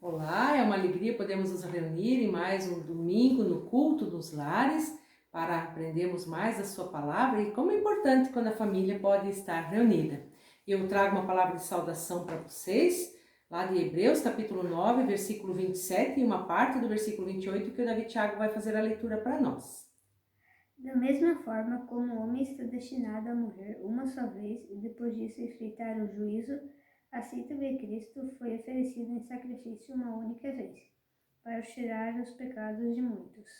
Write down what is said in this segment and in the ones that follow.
Olá, é uma alegria podermos nos reunir em mais um domingo no culto dos lares para aprendermos mais da sua palavra e como é importante quando a família pode estar reunida. Eu trago uma palavra de saudação para vocês, lá de Hebreus capítulo 9, versículo 27 e uma parte do versículo 28 que o David Thiago vai fazer a leitura para nós. Da mesma forma como o homem está destinado a morrer uma só vez e depois disso enfrentar o juízo, assim também Cristo foi oferecido em sacrifício uma única vez, para tirar os pecados de muitos.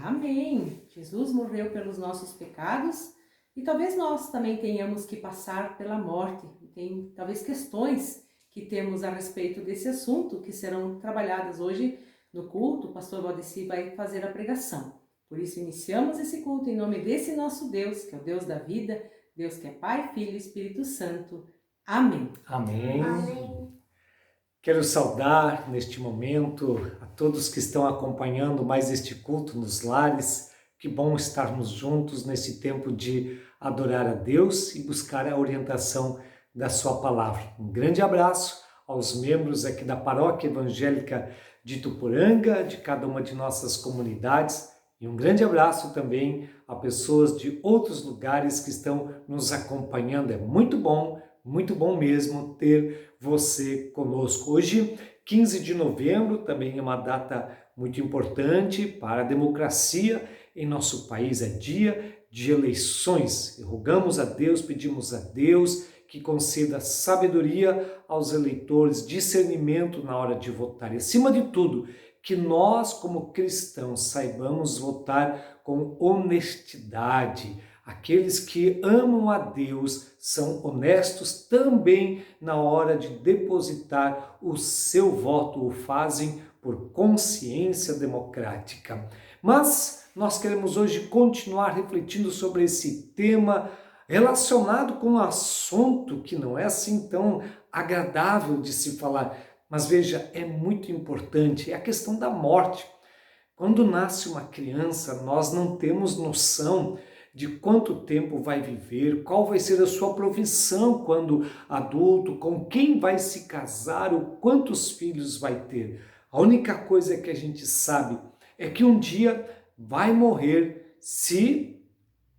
Amém! Jesus morreu pelos nossos pecados e talvez nós também tenhamos que passar pela morte. Tem talvez questões que temos a respeito desse assunto que serão trabalhadas hoje no culto. O pastor Valdeci vai fazer a pregação. Por isso iniciamos esse culto em nome desse nosso Deus, que é o Deus da vida, Deus que é Pai, Filho e Espírito Santo. Amém. Amém. Amém. Quero saudar neste momento a todos que estão acompanhando mais este culto nos lares. Que bom estarmos juntos nesse tempo de adorar a Deus e buscar a orientação da sua palavra. Um grande abraço aos membros aqui da Paróquia Evangélica de Ituporanga, de cada uma de nossas comunidades, e um grande abraço também a pessoas de outros lugares que estão nos acompanhando. É muito bom mesmo ter você conosco. Hoje, 15 de novembro, também é uma data muito importante para a democracia em nosso país. É dia de eleições. E rogamos a Deus, pedimos a Deus que conceda sabedoria aos eleitores, discernimento na hora de votar. E, acima de tudo, que nós, como cristãos, saibamos votar com honestidade. Aqueles que amam a Deus são honestos também na hora de depositar o seu voto, o fazem por consciência democrática. Mas nós queremos hoje continuar refletindo sobre esse tema relacionado com um assunto que não é assim tão agradável de se falar, mas veja, é muito importante, é a questão da morte. Quando nasce uma criança, nós não temos noção de quanto tempo vai viver, qual vai ser a sua profissão quando adulto, com quem vai se casar, ou quantos filhos vai ter. A única coisa que a gente sabe é que um dia vai morrer se,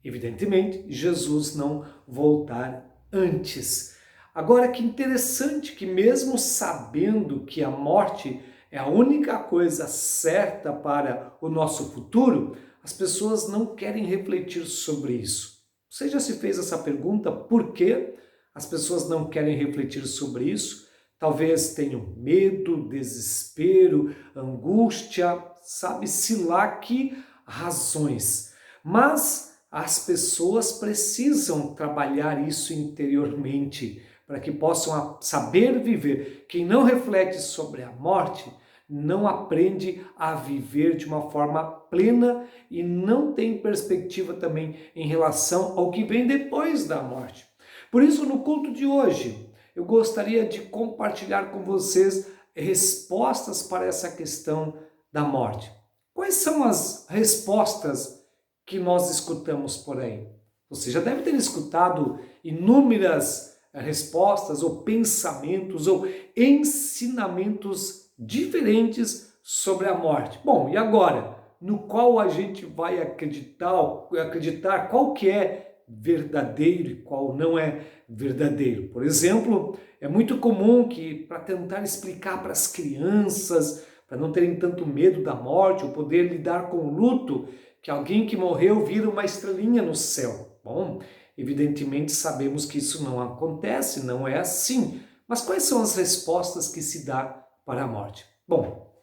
evidentemente, Jesus não voltar antes. Agora, que interessante que mesmo sabendo que a morte é a única coisa certa para o nosso futuro, as pessoas não querem refletir sobre isso. Você já se fez essa pergunta? Por que as pessoas não querem refletir sobre isso? Talvez tenham medo, desespero, angústia, sabe-se lá que razões. Mas as pessoas precisam trabalhar isso interiormente para que possam saber viver. Quem não reflete sobre a morte não aprende a viver de uma forma plena e não tem perspectiva também em relação ao que vem depois da morte. Por isso, no culto de hoje, eu gostaria de compartilhar com vocês respostas para essa questão da morte. Quais são as respostas que nós escutamos por aí? Você já deve ter escutado inúmeras respostas ou pensamentos ou ensinamentos diferentes sobre a morte. Bom, e agora? No qual a gente vai acreditar qual que é verdadeiro e qual não é verdadeiro. Por exemplo, é muito comum que, para tentar explicar para as crianças, para não terem tanto medo da morte ou poder lidar com o luto, que alguém que morreu vira uma estrelinha no céu. Bom, evidentemente sabemos que isso não acontece, não é assim. Mas quais são as respostas que se dá para a morte? Bom,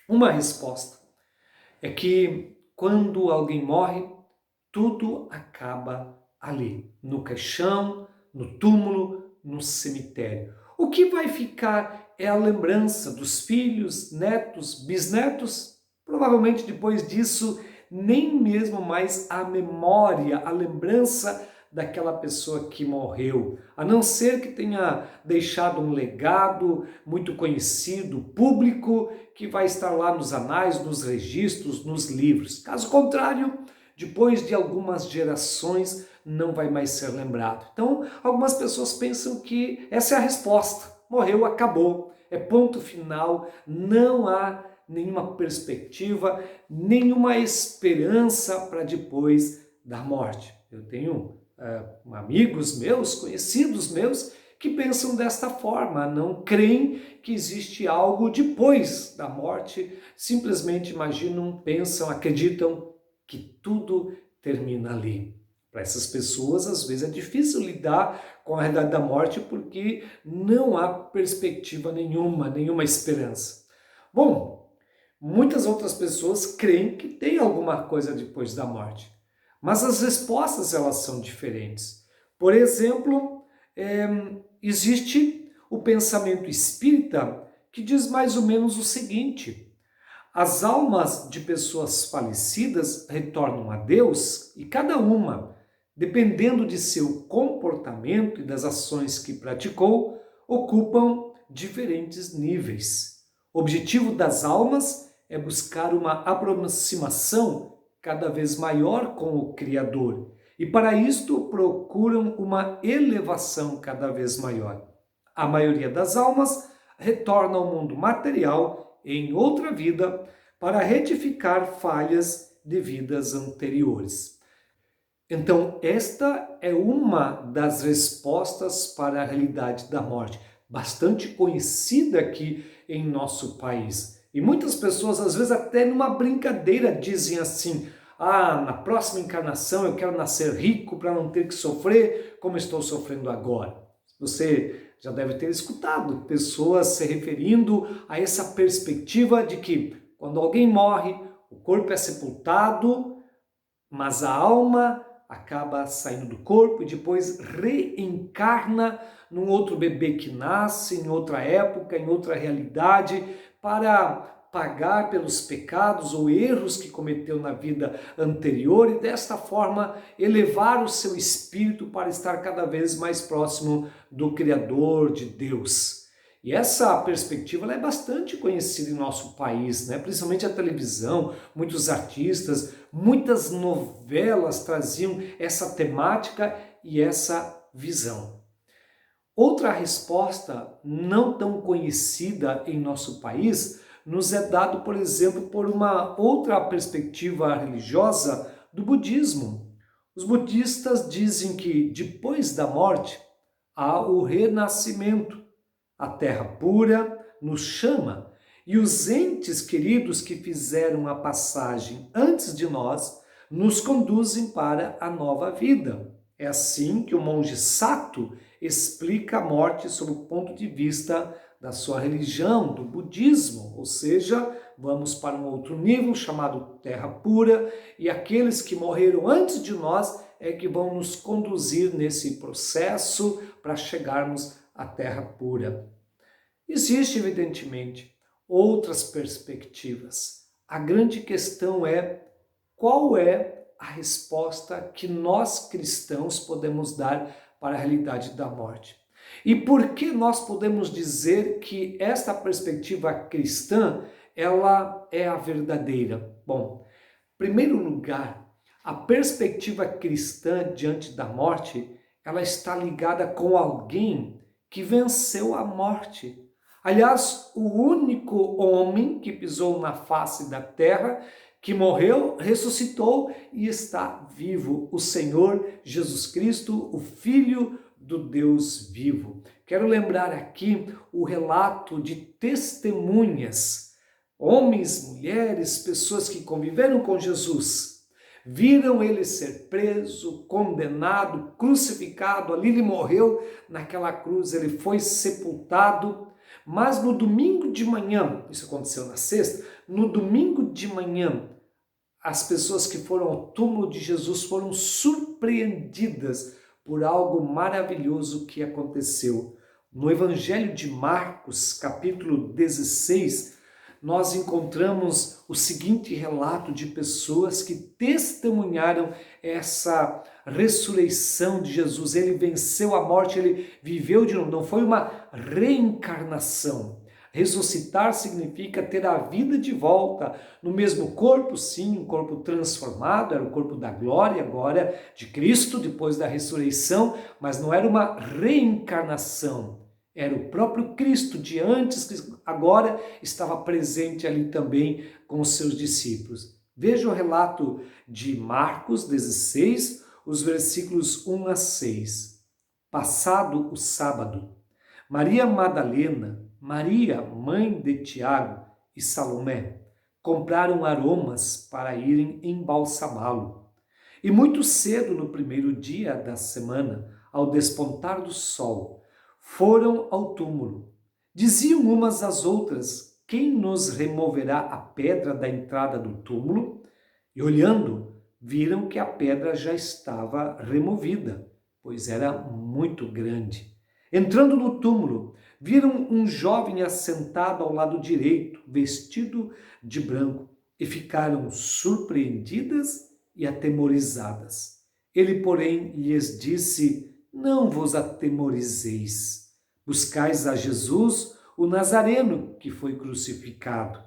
uma resposta é que quando alguém morre, tudo acaba ali, no caixão, no túmulo, no cemitério. O que vai ficar é a lembrança dos filhos, netos, bisnetos. Provavelmente depois disso, nem mesmo mais a memória, a lembrança daquela pessoa que morreu, a não ser que tenha deixado um legado muito conhecido, público, que vai estar lá nos anais, nos registros, nos livros. Caso contrário, depois de algumas gerações, não vai mais ser lembrado. Então, algumas pessoas pensam que essa é a resposta. Morreu, acabou. é ponto final, não há nenhuma perspectiva, nenhuma esperança para depois da morte. Eu tenho amigos meus, conhecidos meus, que pensam desta forma, não creem que existe algo depois da morte, simplesmente imaginam, pensam, acreditam que tudo termina ali. Para essas pessoas, às vezes, é difícil lidar com a realidade da morte porque não há perspectiva nenhuma esperança. Bom, muitas outras pessoas creem que tem alguma coisa depois da morte, mas as respostas elas são diferentes. Por exemplo, existe o pensamento espírita que diz mais ou menos o seguinte: as almas de pessoas falecidas retornam a Deus e cada uma, dependendo de seu comportamento e das ações que praticou, ocupam diferentes níveis. O objetivo das almas é buscar uma aproximação cada vez maior com o Criador e para isto procuram uma elevação cada vez maior. A maioria das almas retorna ao mundo material em outra vida para retificar falhas de vidas anteriores. Então, esta é uma das respostas para a realidade da morte, bastante conhecida aqui em nosso país. E muitas pessoas, às vezes, até numa brincadeira, dizem assim: na próxima encarnação eu quero nascer rico para não ter que sofrer como estou sofrendo agora. Você já deve ter escutado pessoas se referindo a essa perspectiva de que quando alguém morre, o corpo é sepultado, mas a alma acaba saindo do corpo e depois reencarna num outro bebê que nasce em outra época, em outra realidade, para pagar pelos pecados ou erros que cometeu na vida anterior e desta forma elevar o seu espírito para estar cada vez mais próximo do Criador, de Deus. E essa perspectiva ela é bastante conhecida em nosso país, né? Principalmente a televisão, muitos artistas, muitas novelas traziam essa temática e essa visão. Outra resposta não tão conhecida em nosso país nos é dado, por exemplo, por uma outra perspectiva religiosa do budismo. Os budistas dizem que depois da morte há o renascimento. A terra pura nos chama e os entes queridos que fizeram a passagem antes de nós nos conduzem para a nova vida. É assim que o monge Sato explica a morte sob o ponto de vista da sua religião, do budismo, ou seja, vamos para um outro nível chamado terra pura e aqueles que morreram antes de nós é que vão nos conduzir nesse processo para chegarmos à terra pura. Existem, evidentemente, outras perspectivas. A grande questão é qual é a resposta que nós cristãos podemos dar para a realidade da morte. E por que nós podemos dizer que esta perspectiva cristã ela é a verdadeira? Bom, em primeiro lugar, a perspectiva cristã diante da morte, ela está ligada com alguém que venceu a morte. Aliás, o único homem que pisou na face da terra, que morreu, ressuscitou e está vivo, o Senhor Jesus Cristo, o Filho do Deus vivo. Quero lembrar aqui o relato de testemunhas, homens, mulheres, pessoas que conviveram com Jesus, viram ele ser preso, condenado, crucificado, ali ele morreu naquela cruz, ele foi sepultado, mas no domingo de manhã, isso aconteceu na sexta, no domingo de manhã, as pessoas que foram ao túmulo de Jesus foram surpreendidas por algo maravilhoso que aconteceu. No Evangelho de Marcos, capítulo 16, nós encontramos o seguinte relato de pessoas que testemunharam essa ressurreição de Jesus. Ele venceu a morte, ele viveu de novo, não foi uma reencarnação. Ressuscitar significa ter a vida de volta no mesmo corpo, sim, um corpo transformado, era o corpo da glória agora de Cristo depois da ressurreição, mas não era uma reencarnação, Era o próprio Cristo de antes, que agora estava presente ali também com os seus discípulos. Veja o relato de Marcos 16, os versículos 1 a 6. Passado o sábado, Maria Madalena, Maria, mãe de Tiago e Salomé, compraram aromas para irem embalsamá-lo. E muito cedo no primeiro dia da semana, ao despontar do sol, foram ao túmulo. Diziam umas às outras: quem nos removerá a pedra da entrada do túmulo? E olhando, viram que a pedra já estava removida, pois era muito grande. Entrando no túmulo, viram um jovem assentado ao lado direito, vestido de branco, e ficaram surpreendidas e atemorizadas. Ele, porém, lhes disse: não vos atemorizeis. Buscais a Jesus, o Nazareno, que foi crucificado.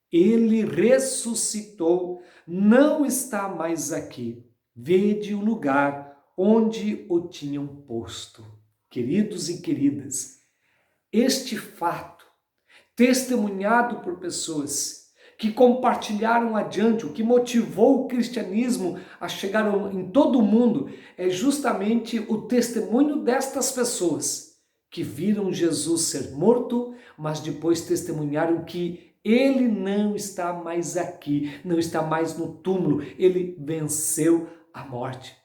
Ele ressuscitou, não está mais aqui. Vede o lugar onde o tinham posto. Queridos e queridas, este fato, testemunhado por pessoas que compartilharam adiante, o que motivou o cristianismo a chegar em todo o mundo, é justamente o testemunho destas pessoas que viram Jesus ser morto, mas depois testemunharam que ele não está mais aqui, não está mais no túmulo, ele venceu a morte.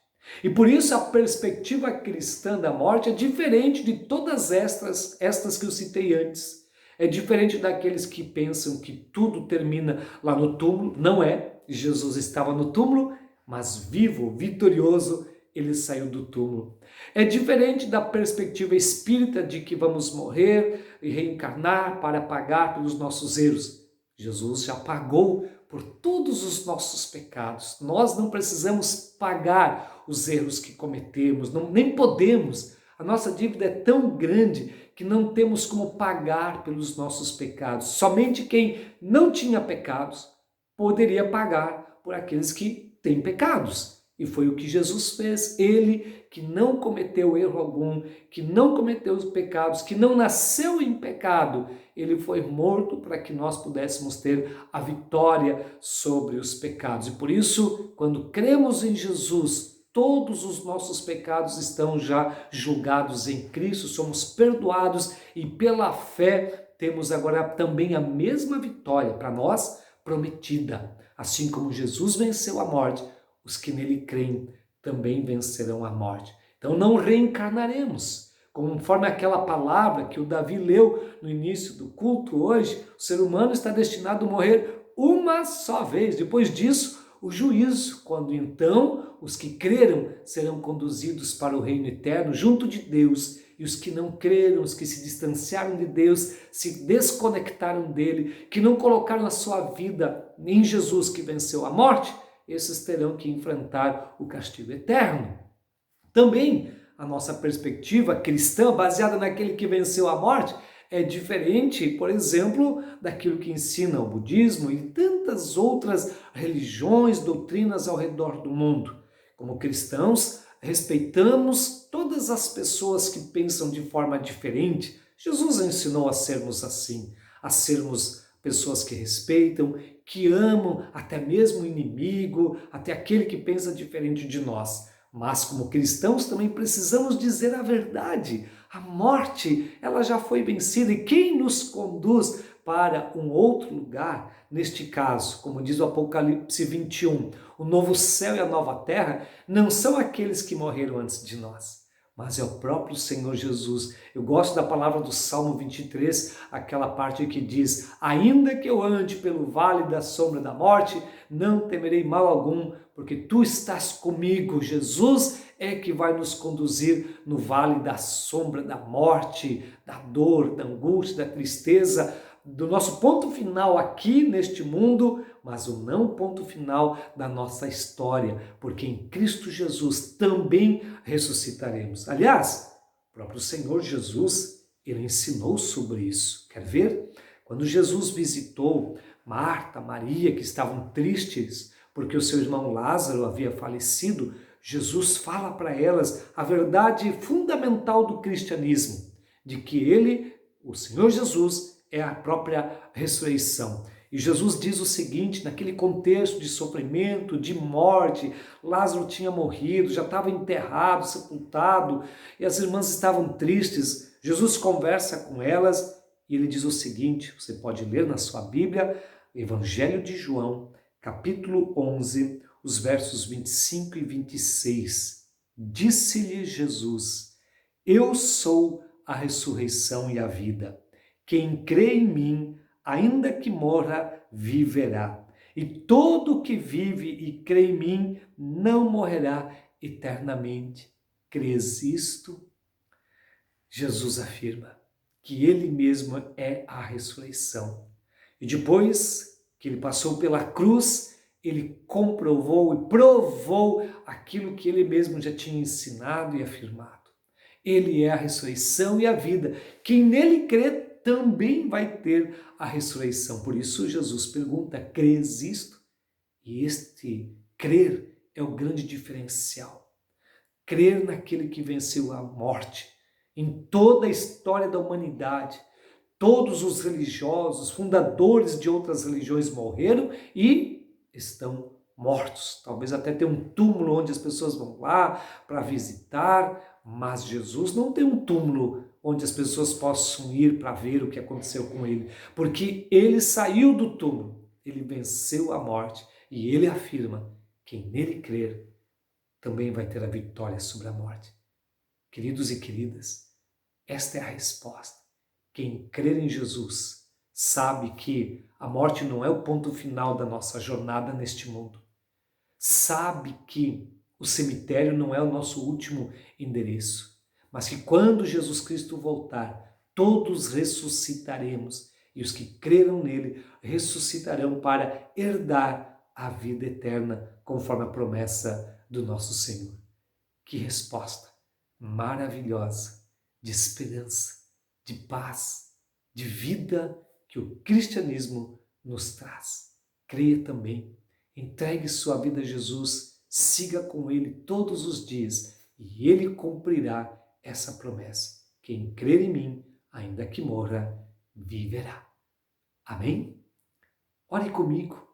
E por isso a perspectiva cristã da morte é diferente de todas estas que eu citei antes. É diferente daqueles que pensam que tudo termina lá no túmulo. Não é. Jesus estava no túmulo, mas vivo, vitorioso, ele saiu do túmulo. É diferente da perspectiva espírita de que vamos morrer e reencarnar para pagar pelos nossos erros. Jesus já pagou por todos os nossos pecados. Nós não precisamos pagar os erros que cometemos, nem podemos. A nossa dívida é tão grande que não temos como pagar pelos nossos pecados. Somente quem não tinha pecados poderia pagar por aqueles que têm pecados. E foi o que Jesus fez. Ele que não cometeu erro algum, que não cometeu os pecados, que não nasceu em pecado, ele foi morto para que nós pudéssemos ter a vitória sobre os pecados. E por isso, quando cremos em Jesus, todos os nossos pecados estão já julgados em Cristo, somos perdoados e pela fé temos agora também a mesma vitória para nós prometida. Assim como Jesus venceu a morte, os que nele creem também vencerão a morte. Então não reencarnaremos. Conforme aquela palavra que o Davi leu no início do culto hoje, o ser humano está destinado a morrer uma só vez. Depois disso, o juízo, quando então os que creram serão conduzidos para o reino eterno junto de Deus, e os que não creram, os que se distanciaram de Deus, se desconectaram dele, que não colocaram a sua vida em Jesus que venceu a morte, esses terão que enfrentar o castigo eterno. Também a nossa perspectiva cristã, baseada naquele que venceu a morte, é diferente, por exemplo, daquilo que ensina o budismo e tantas outras religiões, doutrinas ao redor do mundo. Como cristãos, respeitamos todas as pessoas que pensam de forma diferente. Jesus ensinou a sermos assim, a sermos pessoas que respeitam, que amam até mesmo o inimigo, até aquele que pensa diferente de nós. Mas como cristãos também precisamos dizer a verdade. A morte, ela já foi vencida e quem nos conduz para um outro lugar, neste caso, como diz o Apocalipse 21, o novo céu e a nova terra, não são aqueles que morreram antes de nós, mas é o próprio Senhor Jesus. Eu gosto da palavra do Salmo 23, aquela parte que diz: ainda que eu ande pelo vale da sombra da morte, não temerei mal algum, porque tu estás comigo. Jesus é que vai nos conduzir no vale da sombra da morte, da dor, da angústia, da tristeza, do nosso ponto final aqui neste mundo, mas o não ponto final da nossa história, porque em Cristo Jesus também ressuscitaremos. Aliás, o próprio Senhor Jesus, ele ensinou sobre isso. Quer ver? Quando Jesus visitou Marta, Maria, que estavam tristes porque o seu irmão Lázaro havia falecido, Jesus fala para elas a verdade fundamental do cristianismo. de que ele, o Senhor Jesus, é a própria ressurreição. E Jesus diz o seguinte, naquele contexto de sofrimento, de morte, Lázaro tinha morrido, já estava enterrado, sepultado, e as irmãs estavam tristes. Jesus conversa com elas e ele diz o seguinte, você pode ler na sua Bíblia, Evangelho de João, capítulo 11, os versos 25 e 26. Disse-lhe Jesus, eu sou a ressurreição e a vida. Quem crê em mim, ainda que morra, viverá. E todo que vive e crê em mim não morrerá eternamente. Crês isto? Jesus afirma que ele mesmo é a ressurreição. E depois que ele passou pela cruz, ele comprovou e provou aquilo que ele mesmo já tinha ensinado e afirmado. Ele é a ressurreição e a vida. Quem nele crê também vai ter a ressurreição. Por isso Jesus pergunta, crês isto? E este crer é o grande diferencial. Crer naquele que venceu a morte. Em toda a história da humanidade, todos os religiosos, fundadores de outras religiões morreram e estão mortos. Talvez até tenha um túmulo onde as pessoas vão lá para visitar, mas Jesus não tem um túmulo onde as pessoas possam ir para ver o que aconteceu com ele, porque ele saiu do túmulo, ele venceu a morte e ele afirma, quem nele crer também vai ter a vitória sobre a morte. Queridos e queridas, esta é a resposta. Quem crer em Jesus sabe que a morte não é o ponto final da nossa jornada neste mundo. Sabe que o cemitério não é o nosso último endereço, mas que quando Jesus Cristo voltar, todos ressuscitaremos e os que creram nele ressuscitarão para herdar a vida eterna, conforme a promessa do nosso Senhor. Que resposta maravilhosa, de esperança, de paz, de vida que o cristianismo nos traz. Creia também, entregue sua vida a Jesus, siga com ele todos os dias e ele cumprirá essa promessa. Quem crer em mim, ainda que morra, viverá. Amém? Ore comigo,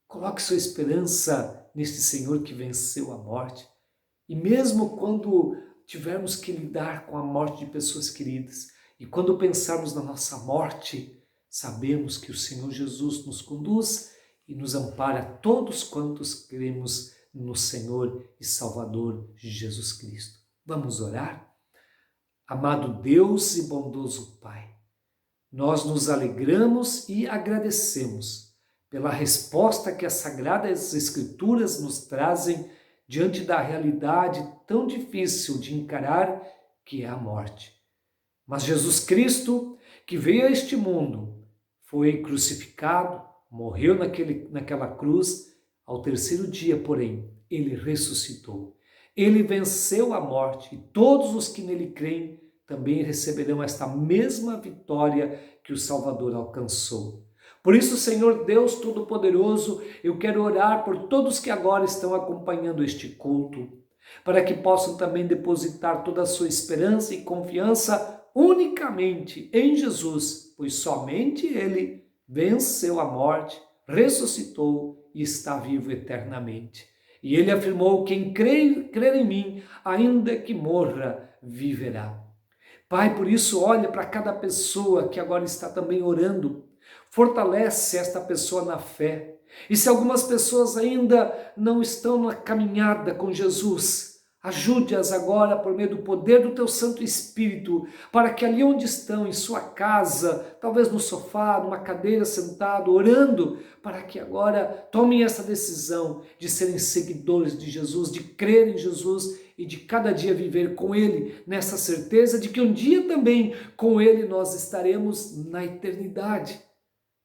coloque sua esperança neste Senhor que venceu a morte. E mesmo quando tivermos que lidar com a morte de pessoas queridas, e quando pensarmos na nossa morte, sabemos que o Senhor Jesus nos conduz e nos ampara todos quantos cremos no Senhor e Salvador Jesus Cristo. Vamos orar? Amado Deus e bondoso Pai, nós nos alegramos e agradecemos pela resposta que as Sagradas Escrituras nos trazem diante da realidade tão difícil de encarar que é a morte. Mas Jesus Cristo, que veio a este mundo, foi crucificado, morreu naquela cruz, ao terceiro dia, porém, ele ressuscitou. Ele venceu a morte e todos os que nele creem também receberão esta mesma vitória que o Salvador alcançou. Por isso, Senhor Deus Todo-Poderoso, eu quero orar por todos que agora estão acompanhando este culto, para que possam também depositar toda a sua esperança e confiança unicamente em Jesus, pois somente Ele venceu a morte, ressuscitou e está vivo eternamente. E Ele afirmou, quem crer em mim, ainda que morra, viverá. Pai, por isso olha para cada pessoa que agora está também orando, fortalece esta pessoa na fé. E se algumas pessoas ainda não estão na caminhada com Jesus, ajude-as agora por meio do poder do Teu Santo Espírito, para que ali onde estão, em sua casa, talvez no sofá, numa cadeira sentado, orando, para que agora tomem essa decisão de serem seguidores de Jesus, de crer em Jesus e de cada dia viver com Ele, nessa certeza de que um dia também com Ele nós estaremos na eternidade.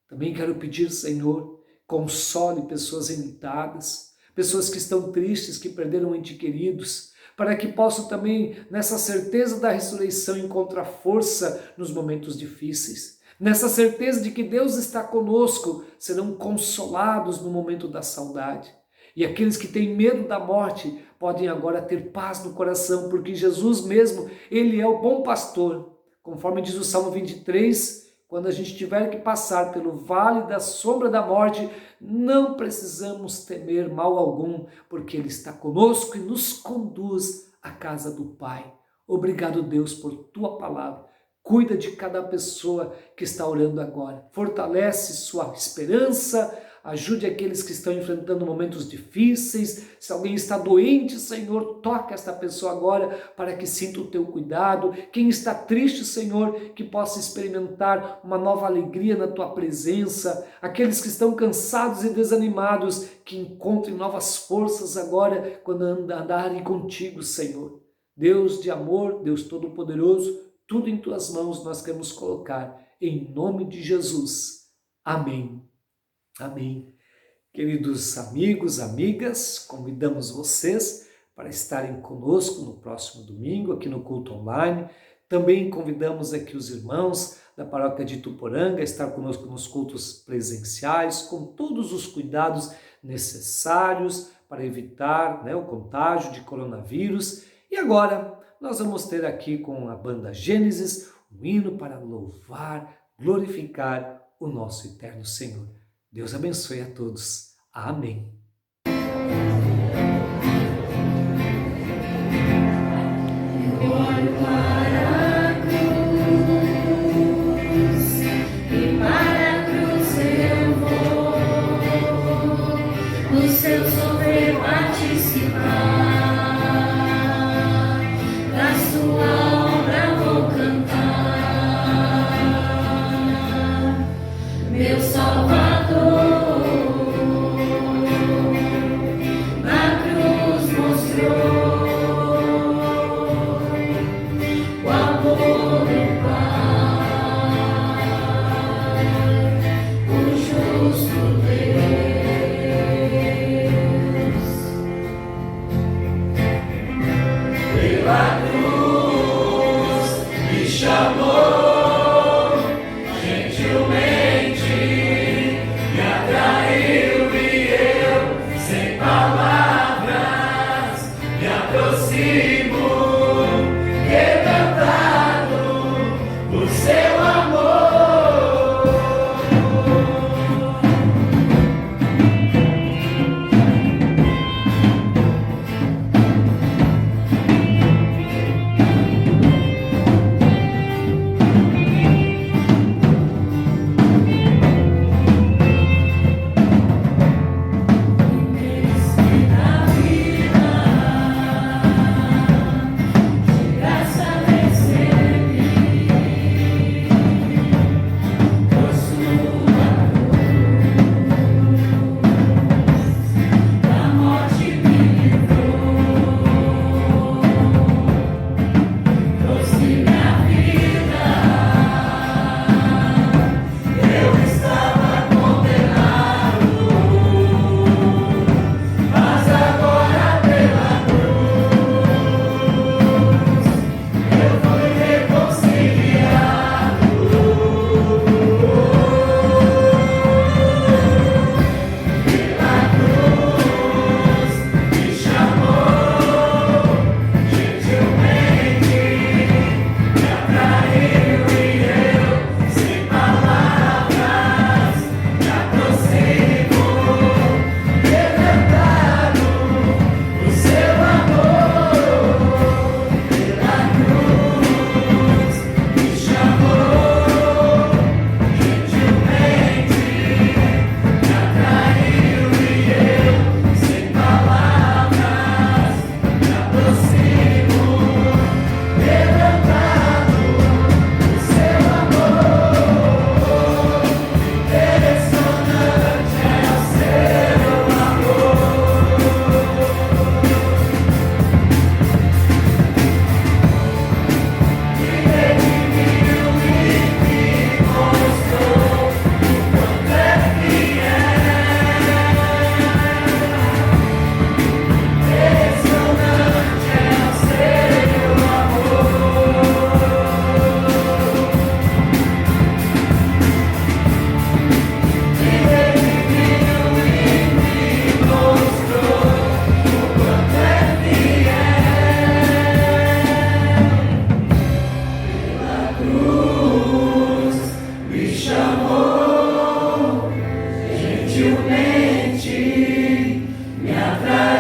Também quero pedir, Senhor, console pessoas enlutadas, pessoas que estão tristes, que perderam entes queridos, para que possam também, nessa certeza da ressurreição, encontrar força nos momentos difíceis. Nessa certeza de que Deus está conosco, serão consolados no momento da saudade. E aqueles que têm medo da morte podem agora ter paz no coração, porque Jesus mesmo, Ele é o bom pastor. Conforme diz o Salmo 23, quando a gente tiver que passar pelo vale da sombra da morte, não precisamos temer mal algum, porque Ele está conosco e nos conduz à casa do Pai. Obrigado, Deus, por Tua palavra. Cuida de cada pessoa que está orando agora. Fortalece sua esperança, ajude aqueles que estão enfrentando momentos difíceis. Se alguém está doente, Senhor, toca esta pessoa agora para que sinta o teu cuidado. Quem está triste, Senhor, que possa experimentar uma nova alegria na tua presença. Aqueles que estão cansados e desanimados, que encontrem novas forças agora quando andarem contigo, Senhor. Deus de amor, Deus Todo-Poderoso, tudo em tuas mãos nós queremos colocar, em nome de Jesus. Amém. Amém. Queridos amigos, amigas, convidamos vocês para estarem conosco no próximo domingo, aqui no culto online. Também convidamos aqui os irmãos da paróquia de Ituporanga a estar conosco nos cultos presenciais, com todos os cuidados necessários para evitar o contágio de coronavírus. E agora nós vamos ter aqui com a banda Gênesis um hino para louvar, glorificar o nosso eterno Senhor. Deus abençoe a todos. Amém. Eu olho para a cruz e para a cruz eu vou, no seu sofrer participar. Meu Salvador,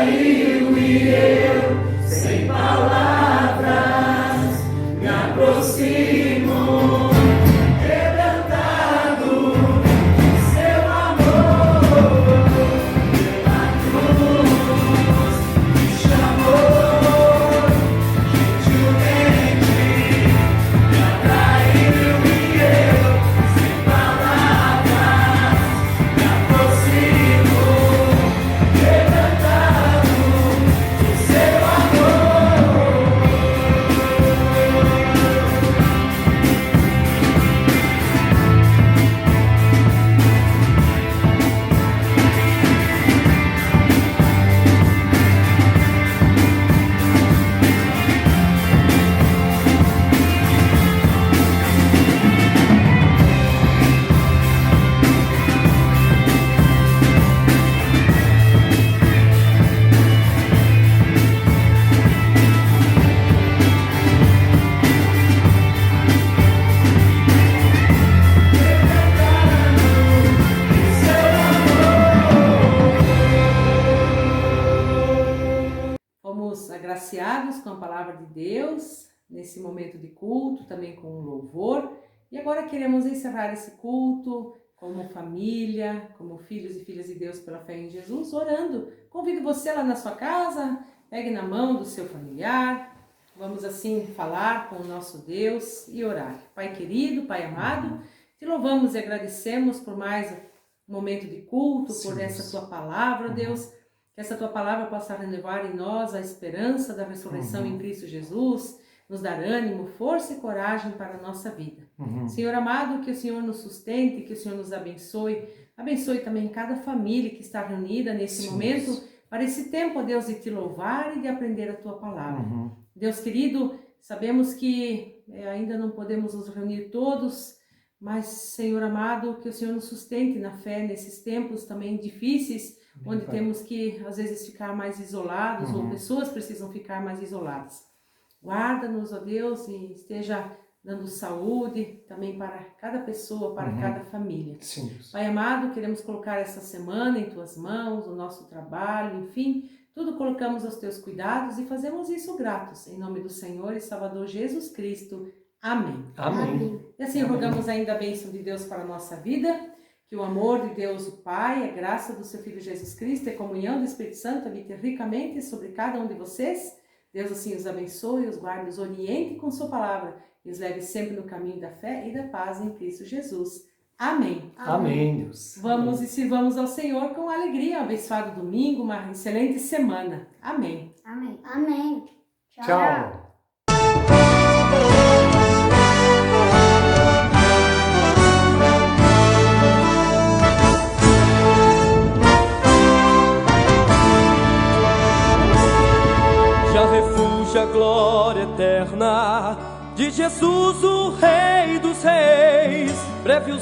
atraiu e eu, sem palavras, me aproximo, quebrantado de seu amor, pela cruz me chamou, gentilmente me atraiu e eu, sem palavras, me aproximo, quebrantado de seu amor. Fomos agraciados com a palavra de Deus, nesse momento de culto, também com um louvor. E agora queremos encerrar esse culto como família, como filhos e filhas de Deus pela fé em Jesus, orando. Convido você lá na sua casa, pegue na mão do seu familiar. Vamos assim falar com o nosso Deus e orar. Pai querido, Pai amado, te louvamos e agradecemos por mais um momento de culto, por essa tua palavra, Deus. Que essa tua palavra possa renovar em nós a esperança da ressurreição em Cristo Jesus, nos dar ânimo, força e coragem para a nossa vida. Senhor amado, que o Senhor nos sustente, que o Senhor nos abençoe. Abençoe também cada família que está reunida nesse momento, para esse tempo, ó Deus, de te louvar e de aprender a tua palavra. Deus querido, sabemos que ainda não podemos nos reunir todos, mas, Senhor amado, que o Senhor nos sustente na fé nesses tempos também difíceis, onde temos que, às vezes, ficar mais isolados, ou pessoas precisam ficar mais isoladas. Guarda-nos, ó Deus, e esteja dando saúde também para cada pessoa, para cada família. Sim. Pai amado, queremos colocar essa semana em Tuas mãos, o nosso trabalho, enfim, tudo colocamos aos Teus cuidados e fazemos isso gratos, em nome do Senhor e Salvador Jesus Cristo. Amém. Amém. E assim rogamos ainda a bênção de Deus para a nossa vida, que o amor de Deus, o Pai, a graça do seu Filho Jesus Cristo e a comunhão do Espírito Santo habite ricamente sobre cada um de vocês. Deus assim os abençoe, os guarde, os oriente com sua palavra e os leve sempre no caminho da fé e da paz em Cristo Jesus. Amém. Amém, Deus. Vamos e sirvamos ao Senhor com alegria. Um abençoado domingo, uma excelente semana. Amém. Amém. Amém. Tchau. Já refúgio a glória eterna de Jesus, o Rei dos Reis. Breve